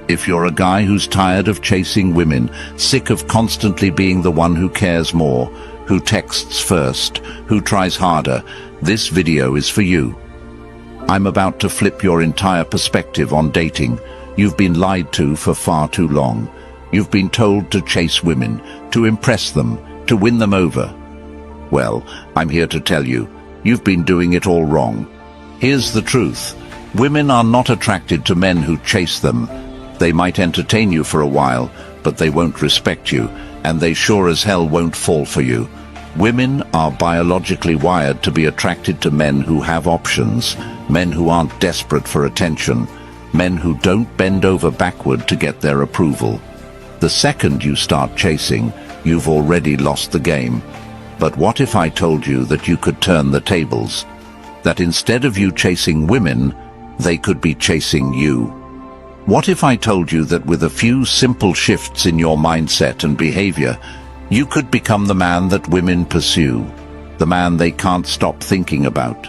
If you're a guy who's tired of chasing women, sick of constantly being the one who cares more, who texts first, who tries harder, this video is for you. I'm about to flip your entire perspective on dating. You've been lied to for far too long. You've been told to chase women, to impress them, to win them over. Well, I'm here to tell you, you've been doing it all wrong. Here's the truth. Women are not attracted to men who chase them. They might entertain you for a while, but they won't respect you, and they sure as hell won't fall for you. Women are biologically wired to be attracted to men who have options, men who aren't desperate for attention, men who don't bend over backward to get their approval. The second you start chasing, you've already lost the game. But what if I told you that you could turn the tables? That instead of you chasing women, they could be chasing you? What if I told you that with a few simple shifts in your mindset and behavior, you could become the man that women pursue, the man they can't stop thinking about?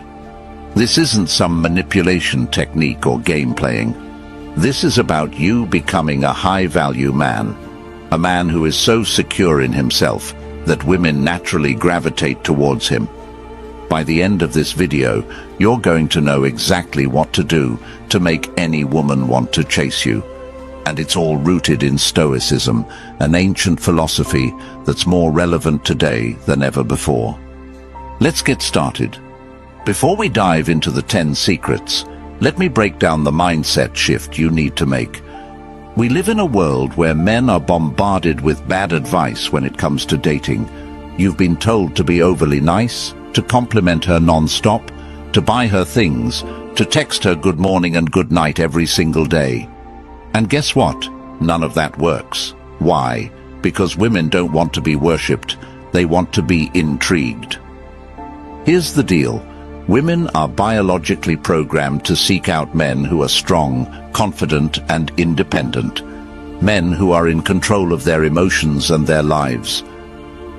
This isn't some manipulation technique or game playing. This is about you becoming a high-value man, a man who is so secure in himself that women naturally gravitate towards him. By the end of this video, you're going to know exactly what to do to make any woman want to chase you. And it's all rooted in Stoicism, an ancient philosophy that's more relevant today than ever before. Let's get started. Before we dive into the 10 secrets, let me break down the mindset shift you need to make. We live in a world where men are bombarded with bad advice when it comes to dating. You've been told to be overly nice, to compliment her non-stop, to buy her things, to text her good morning and good night every single day. And guess what? None of that works. Why? Because women don't want to be worshipped. They want to be intrigued. Here's the deal. Women are biologically programmed to seek out men who are strong, confident, and independent. Men who are in control of their emotions and their lives.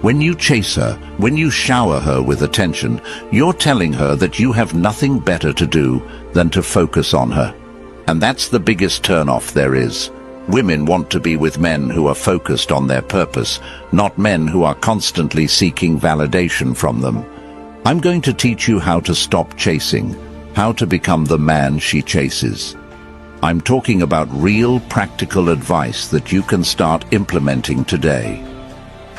When you chase her, when you shower her with attention, you're telling her that you have nothing better to do than to focus on her. And that's the biggest turn-off there is. Women want to be with men who are focused on their purpose, not men who are constantly seeking validation from them. I'm going to teach you how to stop chasing, how to become the man she chases. I'm talking about real, practical advice that you can start implementing today.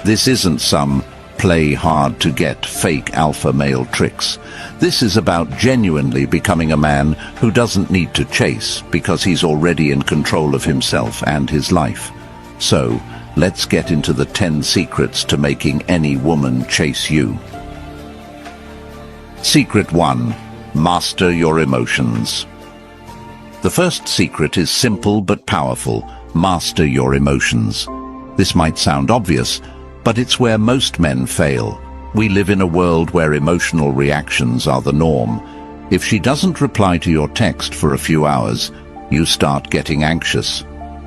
This isn't some play hard to get fake alpha male tricks. This is about genuinely becoming a man who doesn't need to chase because he's already in control of himself and his life. So, let's get into the 10 secrets to making any woman chase you. Secret 1. Master your emotions. The first secret is simple but powerful. Master your emotions. This might sound obvious, but it's where most men fail. We live in a world where emotional reactions are the norm. If she doesn't reply to your text for a few hours, you start getting anxious.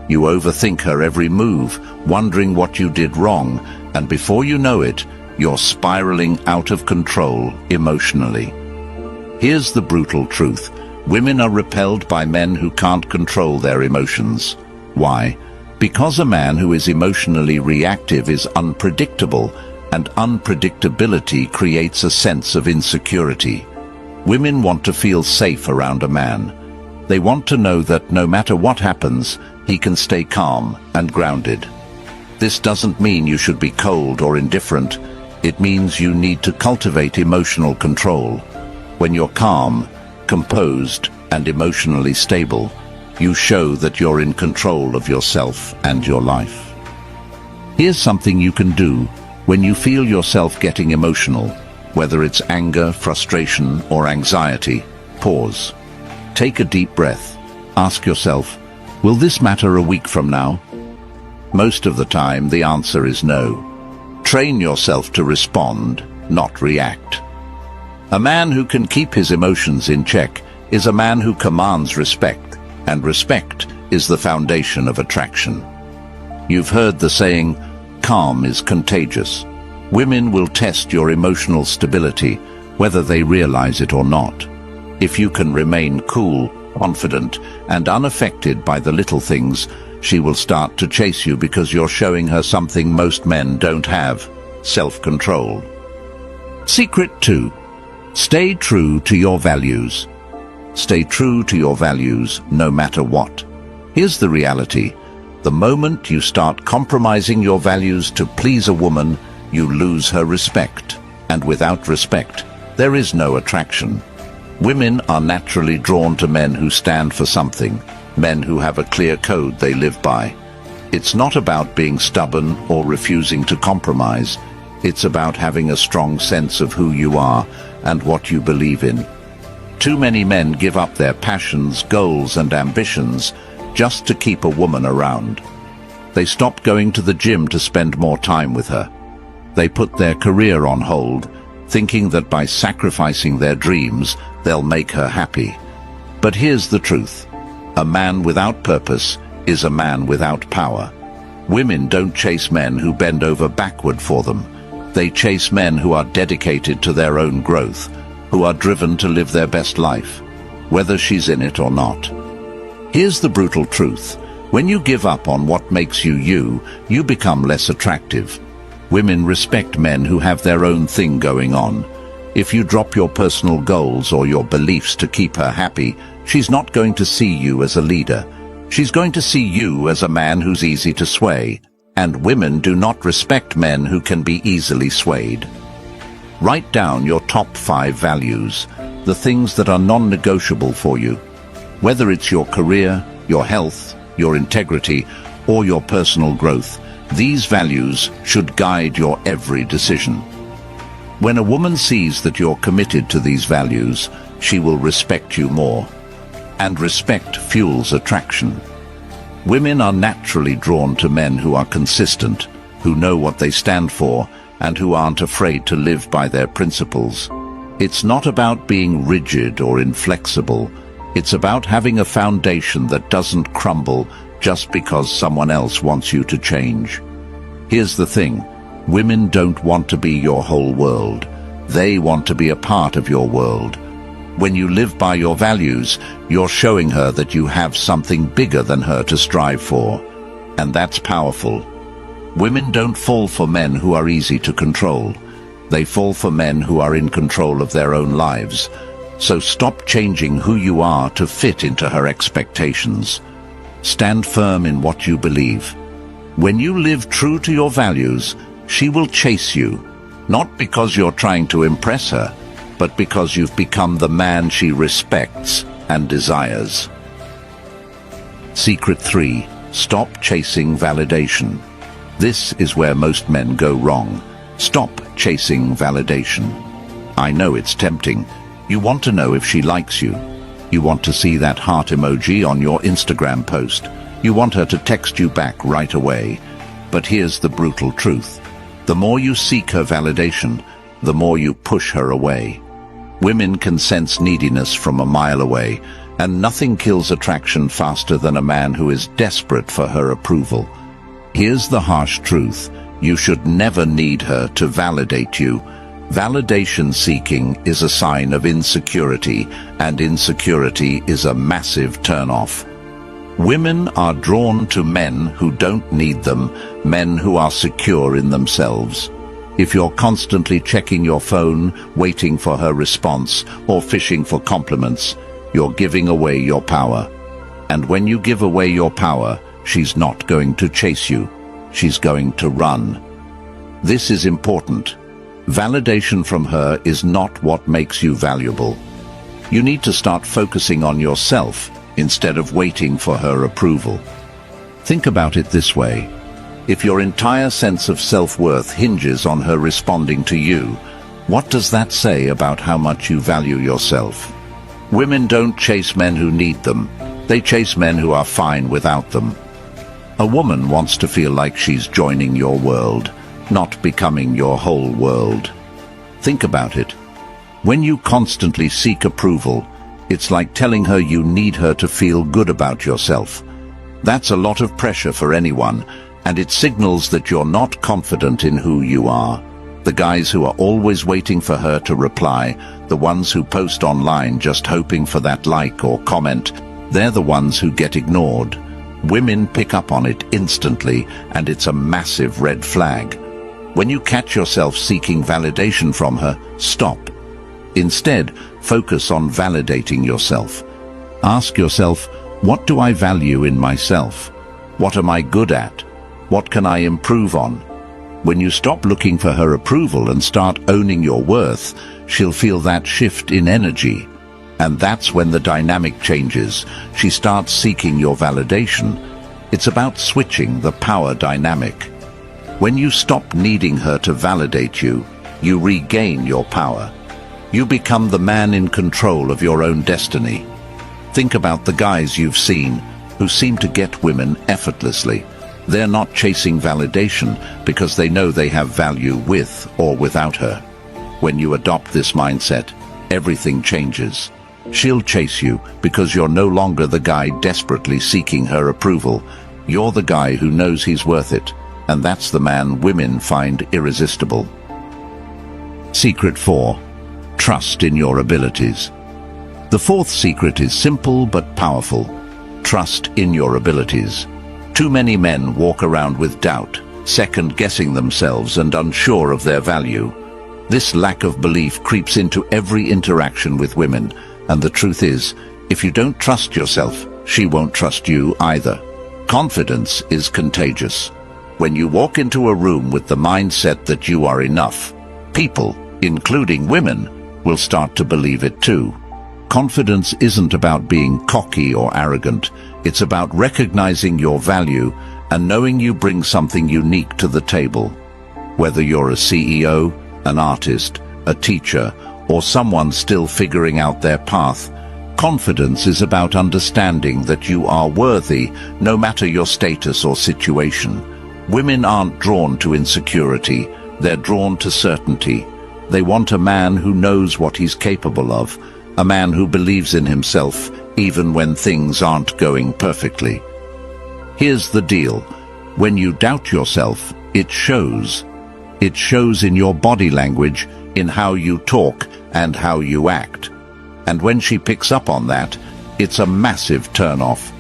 You overthink her every move, wondering what you did wrong, and before you know it, you're spiraling out of control emotionally. Here's the brutal truth. Women are repelled by men who can't control their emotions. Why? Because a man who is emotionally reactive is unpredictable, and unpredictability creates a sense of insecurity. Women want to feel safe around a man. They want to know that no matter what happens, he can stay calm and grounded. This doesn't mean you should be cold or indifferent. It means you need to cultivate emotional control. When you're calm, composed, and emotionally stable, you show that you're in control of yourself and your life. Here's something you can do when you feel yourself getting emotional, whether it's anger, frustration, or anxiety. Pause. Take a deep breath. Ask yourself, will this matter a week from now? Most of the time, the answer is no. Train yourself to respond, not react. A man who can keep his emotions in check is a man who commands respect, and respect is the foundation of attraction. You've heard the saying, calm is contagious. Women will test your emotional stability, whether they realize it or not. If you can remain cool, confident, and unaffected by the little things, she will start to chase you because you're showing her something most men don't have: self-control. Secret 2. Stay true to your values. Stay true to your values no matter what. Here's the reality. The moment you start compromising your values to please a woman, you lose her respect. And without respect, there is no attraction. Women are naturally drawn to men who stand for something, men who have a clear code they live by. It's not about being stubborn or refusing to compromise. It's about having a strong sense of who you are and what you believe in. Too many men give up their passions, goals, and ambitions just to keep a woman around. They stop going to the gym to spend more time with her. They put their career on hold, thinking that by sacrificing their dreams, they'll make her happy. But here's the truth. A man without purpose is a man without power. Women don't chase men who bend over backward for them. They chase men who are dedicated to their own growth, who are driven to live their best life, whether she's in it or not. Here's the brutal truth. When you give up on what makes you you, you become less attractive. Women respect men who have their own thing going on. If you drop your personal goals or your beliefs to keep her happy, she's not going to see you as a leader. She's going to see you as a man who's easy to sway. And women do not respect men who can be easily swayed. Write down your top 5 values, the things that are non-negotiable for you. Whether it's your career, your health, your integrity, or your personal growth, these values should guide your every decision. When a woman sees that you're committed to these values, she will respect you more. And respect fuels attraction. Women are naturally drawn to men who are consistent, who know what they stand for, and who aren't afraid to live by their principles. It's not about being rigid or inflexible. It's about having a foundation that doesn't crumble just because someone else wants you to change. Here's the thing. Women don't want to be your whole world. They want to be a part of your world. When you live by your values, you're showing her that you have something bigger than her to strive for. And that's powerful. Women don't fall for men who are easy to control. They fall for men who are in control of their own lives. So stop changing who you are to fit into her expectations. Stand firm in what you believe. When you live true to your values, she will chase you, not because you're trying to impress her, but because you've become the man she respects and desires. Secret 3. Stop chasing validation. This is where most men go wrong. Stop chasing validation. I know it's tempting. You want to know if she likes you. You want to see that heart emoji on your Instagram post. You want her to text you back right away. But here's the brutal truth. The more you seek her validation, the more you push her away. Women can sense neediness from a mile away, and nothing kills attraction faster than a man who is desperate for her approval. Here's the harsh truth. You should never need her to validate you. Validation seeking is a sign of insecurity, and insecurity is a massive turn-off. Women are drawn to men who don't need them, men who are secure in themselves. If you're constantly checking your phone, waiting for her response, or fishing for compliments, you're giving away your power. And when you give away your power, she's not going to chase you. She's going to run. This is important. Validation from her is not what makes you valuable. You need to start focusing on yourself instead of waiting for her approval. Think about it this way. If your entire sense of self-worth hinges on her responding to you, what does that say about how much you value yourself? Women don't chase men who need them. They chase men who are fine without them. A woman wants to feel like she's joining your world, not becoming your whole world. Think about it. When you constantly seek approval, it's like telling her you need her to feel good about yourself. That's a lot of pressure for anyone, and it signals that you're not confident in who you are. The guys who are always waiting for her to reply, the ones who post online just hoping for that like or comment, They're the ones who get ignored. Women pick up on it instantly, and it's a massive red flag. When you catch yourself seeking validation from her, stop. Instead, focus on validating yourself. Ask yourself, what do I value in myself? What am I good at? What can I improve on? When you stop looking for her approval and start owning your worth, she'll feel that shift in energy. And that's when the dynamic changes. She starts seeking your validation. It's about switching the power dynamic. When you stop needing her to validate you, you regain your power. You become the man in control of your own destiny. Think about the guys you've seen who seem to get women effortlessly. They're not chasing validation because they know they have value with or without her. When you adopt this mindset, everything changes. She'll chase you because you're no longer the guy desperately seeking her approval. You're the guy who knows he's worth it, and that's the man women find irresistible. Secret 4. Trust in your abilities. The fourth secret is simple but powerful. Trust in your abilities. Too many men walk around with doubt, second-guessing themselves and unsure of their value. This lack of belief creeps into every interaction with women, and the truth is, if you don't trust yourself, she won't trust you either. Confidence is contagious. When you walk into a room with the mindset that you are enough, people, including women, will start to believe it too. Confidence isn't about being cocky or arrogant. It's about recognizing your value and knowing you bring something unique to the table. Whether you're a CEO, an artist, a teacher, or someone still figuring out their path, confidence is about understanding that you are worthy no matter your status or situation. Women aren't drawn to insecurity, they're drawn to certainty. They want a man who knows what he's capable of, a man who believes in himself even when things aren't going perfectly. Here's the deal. When you doubt yourself, it shows. It shows in your body language, in how you talk and how you act. And when she picks up on that, it's a massive turn-off.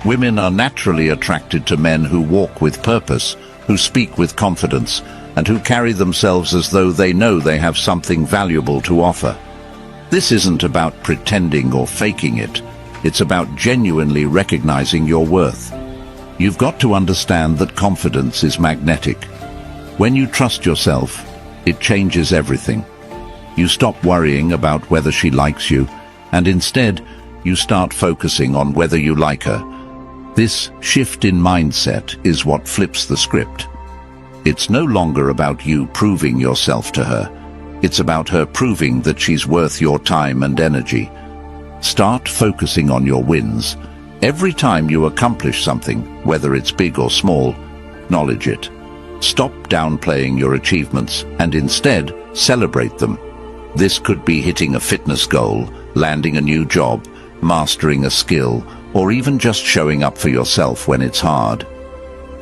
Women are naturally attracted to men who walk with purpose, who speak with confidence, and who carry themselves as though they know they have something valuable to offer. This isn't about pretending or faking it. It's about genuinely recognizing your worth. You've got to understand that confidence is magnetic. When you trust yourself, it changes everything. You stop worrying about whether she likes you, and instead, you start focusing on whether you like her. This shift in mindset is what flips the script. It's no longer about you proving yourself to her. It's about her proving that she's worth your time and energy. Start focusing on your wins. Every time you accomplish something, whether it's big or small, acknowledge it. Stop downplaying your achievements and instead celebrate them. This could be hitting a fitness goal, landing a new job, mastering a skill, or even just showing up for yourself when it's hard.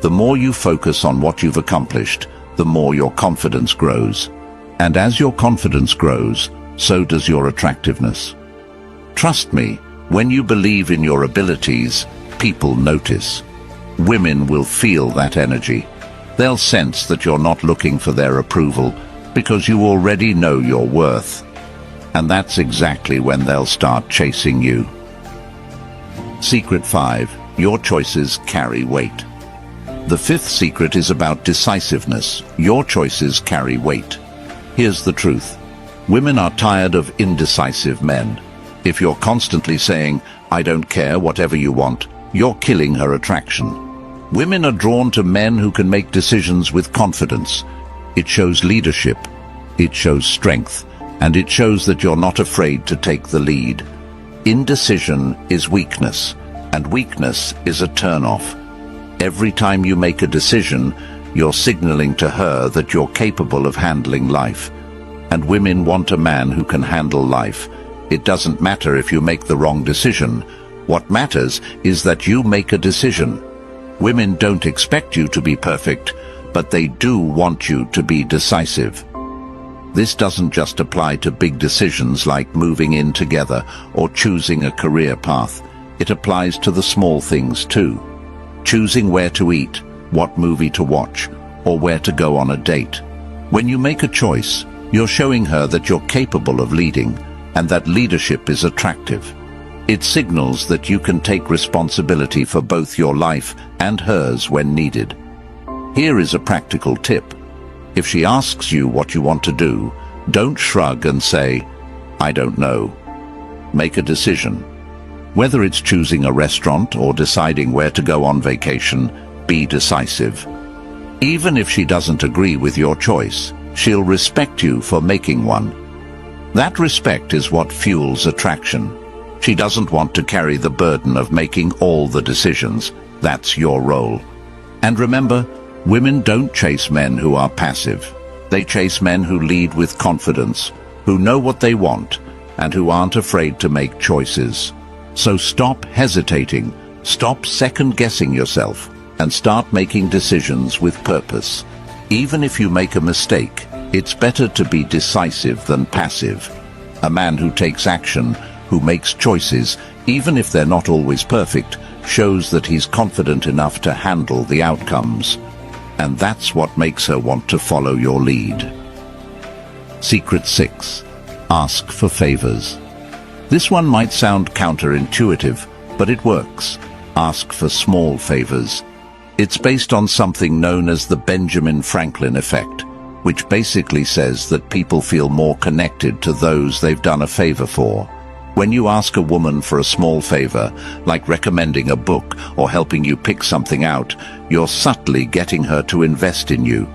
The more you focus on what you've accomplished, the more your confidence grows. And as your confidence grows, so does your attractiveness. Trust me, when you believe in your abilities, people notice. Women will feel that energy. They'll sense that you're not looking for their approval because you already know your worth. And that's exactly when they'll start chasing you. Secret 5. Your choices carry weight. The fifth secret is about decisiveness. Your choices carry weight. Here's the truth. Women are tired of indecisive men. If you're constantly saying, "I don't care, whatever you want," you're killing her attraction. Women are drawn to men who can make decisions with confidence. It shows leadership, it shows strength, and it shows that you're not afraid to take the lead. Indecision is weakness, and weakness is a turn-off. Every time you make a decision, you're signaling to her that you're capable of handling life. And women want a man who can handle life. It doesn't matter if you make the wrong decision. What matters is that you make a decision. Women don't expect you to be perfect, but they do want you to be decisive. This doesn't just apply to big decisions like moving in together or choosing a career path. It applies to the small things too. Choosing where to eat, what movie to watch, or where to go on a date. When you make a choice, you're showing her that you're capable of leading and that leadership is attractive. It signals that you can take responsibility for both your life and hers when needed. Here is a practical tip. If she asks you what you want to do, don't shrug and say, "I don't know." Make a decision. Whether it's choosing a restaurant or deciding where to go on vacation, be decisive. Even if she doesn't agree with your choice, she'll respect you for making one. That respect is what fuels attraction. She doesn't want to carry the burden of making all the decisions. That's your role. And remember, women don't chase men who are passive. They chase men who lead with confidence, who know what they want, and who aren't afraid to make choices. So stop hesitating, stop second-guessing yourself, and start making decisions with purpose. Even if you make a mistake, it's better to be decisive than passive. A man who takes action, who makes choices, even if they're not always perfect, shows that he's confident enough to handle the outcomes. And that's what makes her want to follow your lead. Secret 6. Ask for favors. This one might sound counterintuitive, but it works. Ask for small favors. It's based on something known as the Benjamin Franklin effect, which basically says that people feel more connected to those they've done a favor for. When you ask a woman for a small favor, like recommending a book or helping you pick something out, you're subtly getting her to invest in you.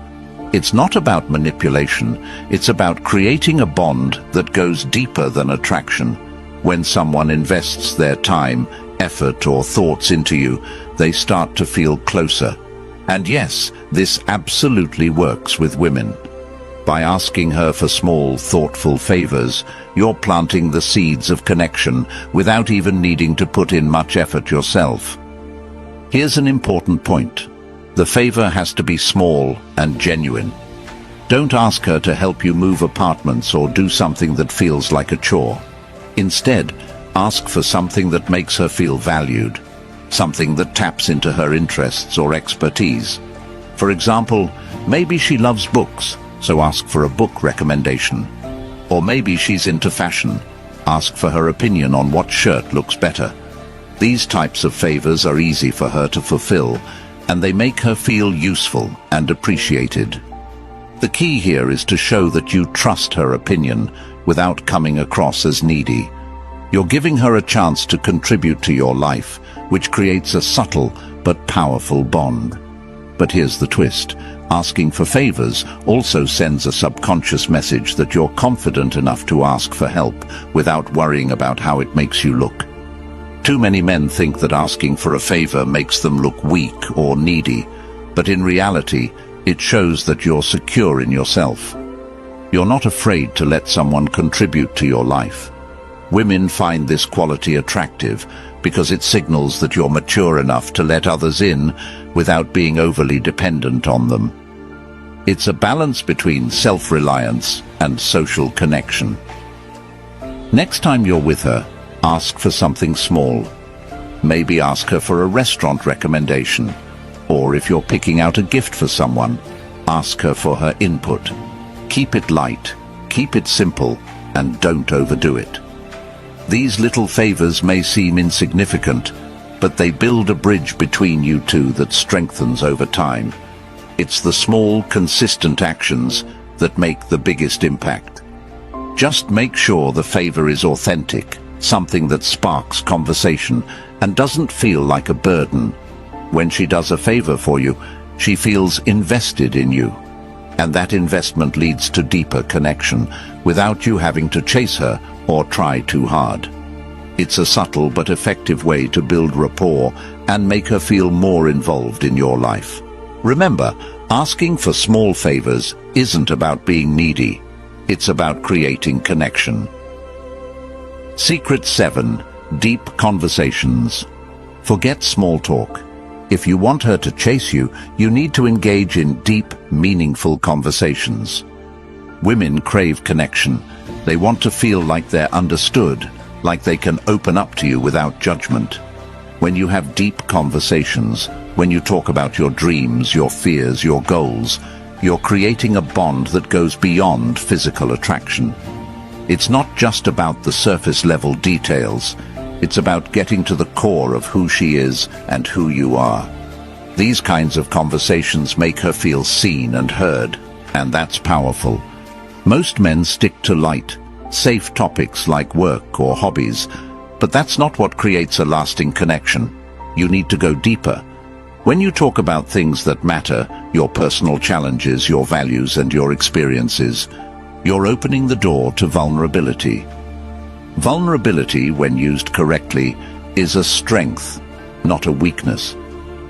It's not about manipulation, it's about creating a bond that goes deeper than attraction. When someone invests their time, effort, or thoughts into you, they start to feel closer. And yes, this absolutely works with women. By asking her for small, thoughtful favors, you're planting the seeds of connection without even needing to put in much effort yourself. Here's an important point. The favor has to be small and genuine. Don't ask her to help you move apartments or do something that feels like a chore. Instead, ask for something that makes her feel valued, something that taps into her interests or expertise. For example, maybe she loves books, so ask for a book recommendation. Or maybe she's into fashion. Ask for her opinion on what shirt looks better. These types of favors are easy for her to fulfill, and they make her feel useful and appreciated. The key here is to show that you trust her opinion without coming across as needy. You're giving her a chance to contribute to your life, which creates a subtle but powerful bond. But here's the twist. Asking for favors also sends a subconscious message that you're confident enough to ask for help without worrying about how it makes you look. Too many men think that asking for a favor makes them look weak or needy, but in reality, it shows that you're secure in yourself. You're not afraid to let someone contribute to your life. Women find this quality attractive because it signals that you're mature enough to let others in without being overly dependent on them. It's a balance between self-reliance and social connection. Next time you're with her, ask for something small. Maybe ask her for a restaurant recommendation, or if you're picking out a gift for someone, ask her for her input. Keep it light, keep it simple, and don't overdo it. These little favors may seem insignificant, but they build a bridge between you two that strengthens over time. It's the small, consistent actions that make the biggest impact. Just make sure the favor is authentic, something that sparks conversation and doesn't feel like a burden. When she does a favor for you, she feels invested in you. And that investment leads to deeper connection without you having to chase her or try too hard. It's a subtle but effective way to build rapport and make her feel more involved in your life. Remember, asking for small favors isn't about being needy. It's about creating connection. Secret 7. Deep conversations. Forget small talk. If you want her to chase you, you need to engage in deep, meaningful conversations. Women crave connection. They want to feel like they're understood, like they can open up to you without judgment. When you have deep conversations, when you talk about your dreams, your fears, your goals, you're creating a bond that goes beyond physical attraction. It's not just about the surface-level details. It's about getting to the core of who she is and who you are. These kinds of conversations make her feel seen and heard, and that's powerful. Most men stick to light, safe topics like work or hobbies, but that's not what creates a lasting connection. You need to go deeper. When you talk about things that matter, your personal challenges, your values, and your experiences, you're opening the door to vulnerability. Vulnerability, when used correctly, is a strength, not a weakness.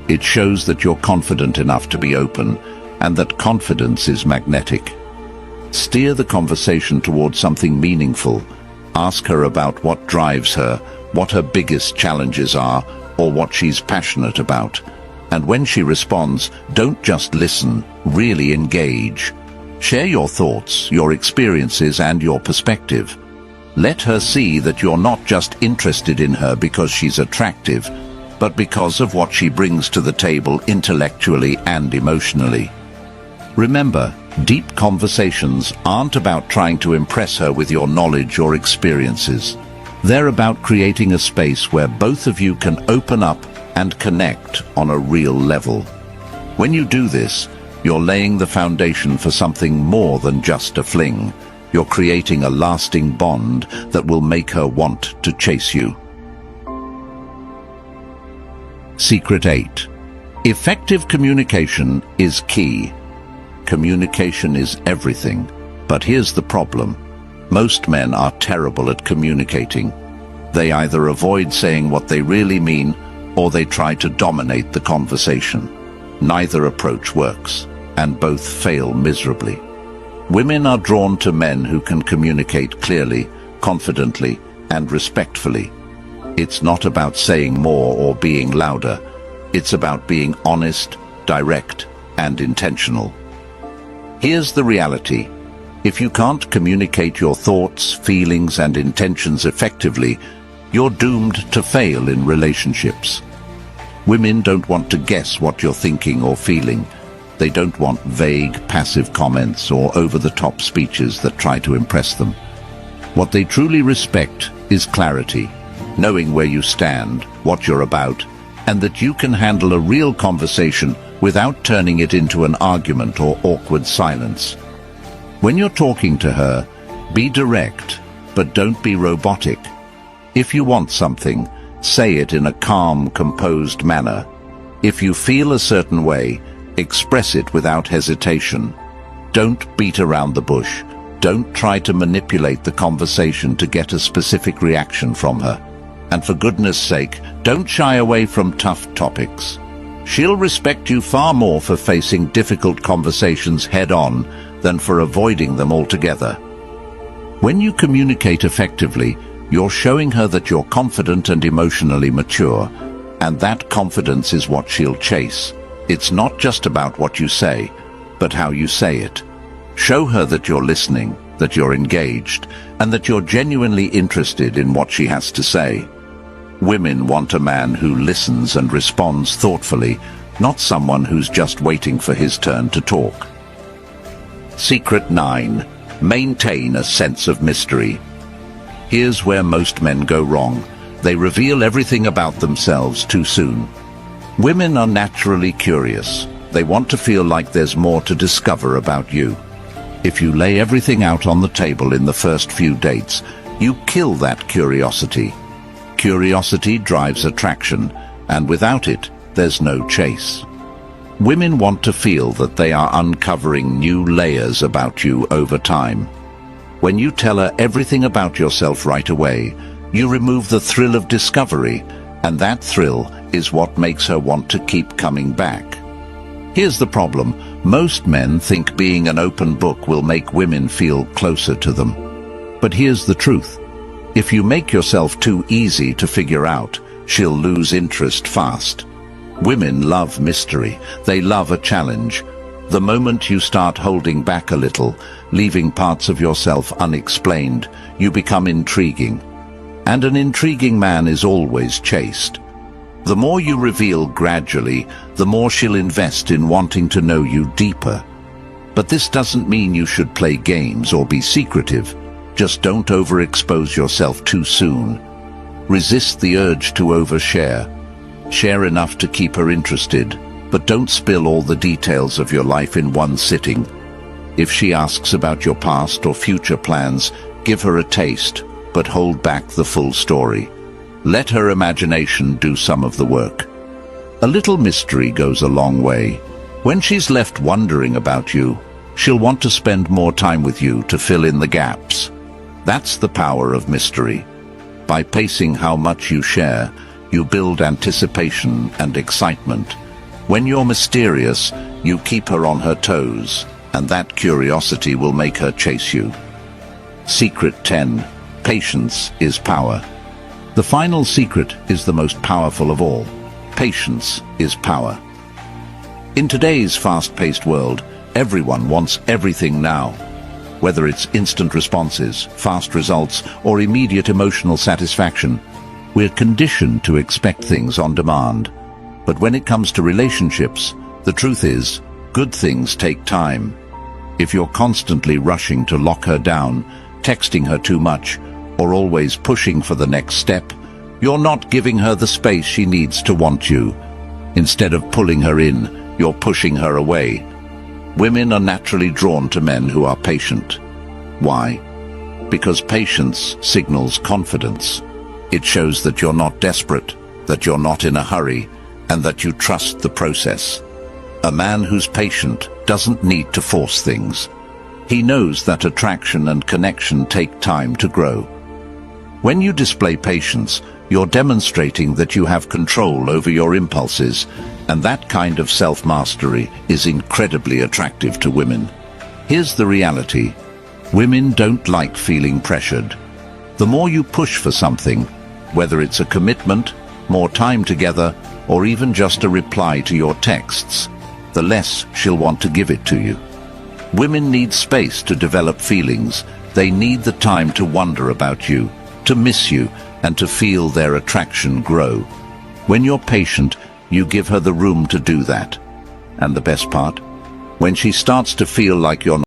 It shows that you're confident enough to be open, and that confidence is magnetic. Steer the conversation towards something meaningful. Ask her about what drives her, what her biggest challenges are, or what she's passionate about. And when she responds, don't just listen, really engage. Share your thoughts, your experiences, and your perspective. Let her see that you're not just interested in her because she's attractive, but because of what she brings to the table intellectually and emotionally. Remember, deep conversations aren't about trying to impress her with your knowledge or experiences. They're about creating a space where both of you can open up and connect on a real level. When you do this, you're laying the foundation for something more than just a fling. You're creating a lasting bond that will make her want to chase you. Secret 8. Effective communication is key. Communication is everything. But here's the problem. Most men are terrible at communicating. They either avoid saying what they really mean, or they try to dominate the conversation. Neither approach works, and both fail miserably. Women are drawn to men who can communicate clearly, confidently, and respectfully. It's not about saying more or being louder. It's about being honest, direct, and intentional. Here's the reality. If you can't communicate your thoughts, feelings, and intentions effectively, you're doomed to fail in relationships. Women don't want to guess what you're thinking or feeling. They don't want vague, passive comments or over-the-top speeches that try to impress them. What they truly respect is clarity, knowing where you stand, what you're about, and that you can handle a real conversation without turning it into an argument or awkward silence. When you're talking to her, be direct, but don't be robotic. If you want something, say it in a calm, composed manner. If you feel a certain way, express it without hesitation. Don't beat around the bush. Don't try to manipulate the conversation to get a specific reaction from her. And for goodness sake, don't shy away from tough topics. She'll respect you far more for facing difficult conversations head-on than for avoiding them altogether. When you communicate effectively, you're showing her that you're confident and emotionally mature, and that confidence is what she'll chase. It's not just about what you say, but how you say it. Show her that you're listening, that you're engaged, and that you're genuinely interested in what she has to say. Women want a man who listens and responds thoughtfully, not someone who's just waiting for his turn to talk. Secret 9. Maintain a sense of mystery. Here's where most men go wrong. They reveal everything about themselves too soon. Women are naturally curious. They want to feel like there's more to discover about you. If you lay everything out on the table in the first few dates, you kill that curiosity. Curiosity drives attraction, and without it, there's no chase. Women want to feel that they are uncovering new layers about you over time. When you tell her everything about yourself right away, you remove the thrill of discovery, and that thrill is what makes her want to keep coming back. Here's the problem. Most men think being an open book will make women feel closer to them. But here's the truth. If you make yourself too easy to figure out, she'll lose interest fast. Women love mystery. They love a challenge. The moment you start holding back a little, leaving parts of yourself unexplained, you become intriguing. And an intriguing man is always chased. The more you reveal gradually, the more she'll invest in wanting to know you deeper. But this doesn't mean you should play games or be secretive. Just don't overexpose yourself too soon. Resist the urge to overshare. Share enough to keep her interested, but don't spill all the details of your life in one sitting. If she asks about your past or future plans, give her a taste, but hold back the full story. Let her imagination do some of the work. A little mystery goes a long way. When she's left wondering about you, she'll want to spend more time with you to fill in the gaps. That's the power of mystery. By pacing how much you share, you build anticipation and excitement. When you're mysterious, you keep her on her toes, and that curiosity will make her chase you. Secret 10. Patience is power. The final secret is the most powerful of all. Patience is power. In today's fast-paced world, everyone wants everything now. Whether it's instant responses, fast results, or immediate emotional satisfaction, we're conditioned to expect things on demand. But when it comes to relationships, the truth is, good things take time. If you're constantly rushing to lock her down, texting her too much, or always pushing for the next step, you're not giving her the space she needs to want you. Instead of pulling her in, you're pushing her away. Women are naturally drawn to men who are patient. Why? Because patience signals confidence. It shows that you're not desperate, that you're not in a hurry, and that you trust the process. A man who's patient doesn't need to force things. He knows that attraction and connection take time to grow. When you display patience, you're demonstrating that you have control over your impulses, and that kind of self-mastery is incredibly attractive to women. Here's the reality. Women don't like feeling pressured. The more you push for something, whether it's a commitment, more time together, or even just a reply to your texts, the less she'll want to give it to you. Women need space to develop feelings. They need the time to wonder about you, to miss you, and to feel their attraction grow. When you're patient, you give her the room to do that. And the best part? When she starts to feel like you're